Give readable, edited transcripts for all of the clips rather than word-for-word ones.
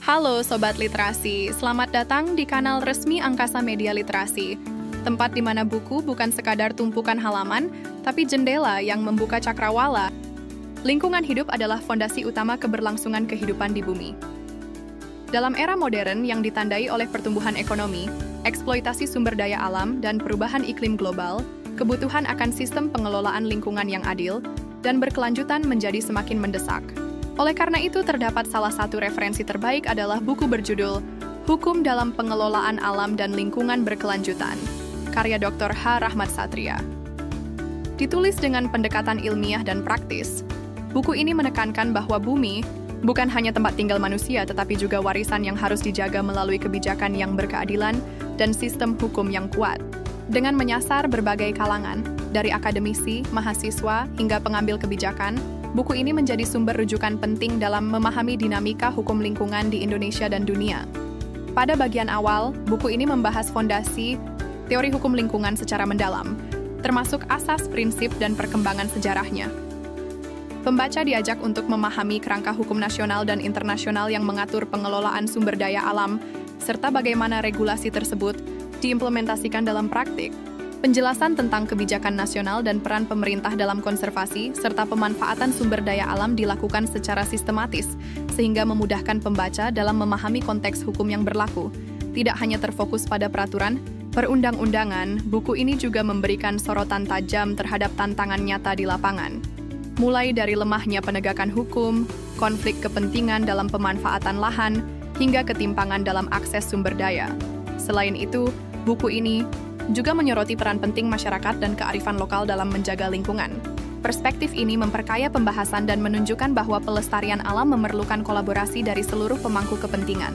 Halo Sobat Literasi, selamat datang di kanal resmi Angkasa Media Literasi, tempat di mana buku bukan sekadar tumpukan halaman, tapi jendela yang membuka cakrawala. Lingkungan hidup adalah fondasi utama keberlangsungan kehidupan di bumi. Dalam era modern yang ditandai oleh pertumbuhan ekonomi, eksploitasi sumber daya alam, dan perubahan iklim global, kebutuhan akan sistem pengelolaan lingkungan yang adil dan berkelanjutan menjadi semakin mendesak. Oleh karena itu, terdapat salah satu referensi terbaik adalah buku berjudul Hukum dalam Pengelolaan Alam dan Lingkungan Berkelanjutan, karya Dr. H. Rahmat Satria. Ditulis dengan pendekatan ilmiah dan praktis, buku ini menekankan bahwa bumi bukan hanya tempat tinggal manusia, tetapi juga warisan yang harus dijaga melalui kebijakan yang berkeadilan dan sistem hukum yang kuat. Dengan menyasar berbagai kalangan, dari akademisi, mahasiswa, hingga pengambil kebijakan, buku ini menjadi sumber rujukan penting dalam memahami dinamika hukum lingkungan di Indonesia dan dunia. Pada bagian awal, buku ini membahas fondasi teori hukum lingkungan secara mendalam, termasuk asas, prinsip, dan perkembangan sejarahnya. Pembaca diajak untuk memahami kerangka hukum nasional dan internasional yang mengatur pengelolaan sumber daya alam, serta bagaimana regulasi tersebut diimplementasikan dalam praktik. Penjelasan tentang kebijakan nasional dan peran pemerintah dalam konservasi serta pemanfaatan sumber daya alam dilakukan secara sistematis, sehingga memudahkan pembaca dalam memahami konteks hukum yang berlaku. Tidak hanya terfokus pada peraturan perundang-undangan, buku ini juga memberikan sorotan tajam terhadap tantangan nyata di lapangan. Mulai dari lemahnya penegakan hukum, konflik kepentingan dalam pemanfaatan lahan, hingga ketimpangan dalam akses sumber daya. Selain itu, buku ini juga menyoroti peran penting masyarakat dan kearifan lokal dalam menjaga lingkungan. Perspektif ini memperkaya pembahasan dan menunjukkan bahwa pelestarian alam memerlukan kolaborasi dari seluruh pemangku kepentingan.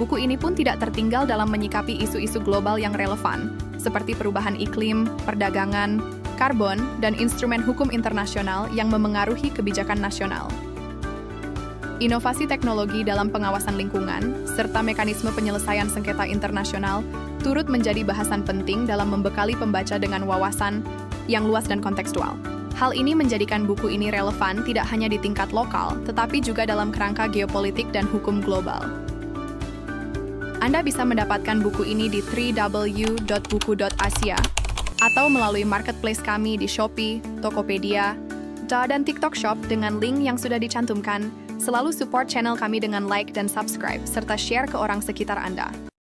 Buku ini pun tidak tertinggal dalam menyikapi isu-isu global yang relevan, seperti perubahan iklim, perdagangan, karbon, dan instrumen hukum internasional yang memengaruhi kebijakan nasional. Inovasi teknologi dalam pengawasan lingkungan, serta mekanisme penyelesaian sengketa internasional turut menjadi bahasan penting dalam membekali pembaca dengan wawasan yang luas dan kontekstual. Hal ini menjadikan buku ini relevan tidak hanya di tingkat lokal, tetapi juga dalam kerangka geopolitik dan hukum global. Anda bisa mendapatkan buku ini di www.buku.asia atau melalui marketplace kami di Shopee, Tokopedia, dan TikTok Shop dengan link yang sudah dicantumkan. Selalu support channel kami dengan like dan subscribe, serta share ke orang sekitar Anda.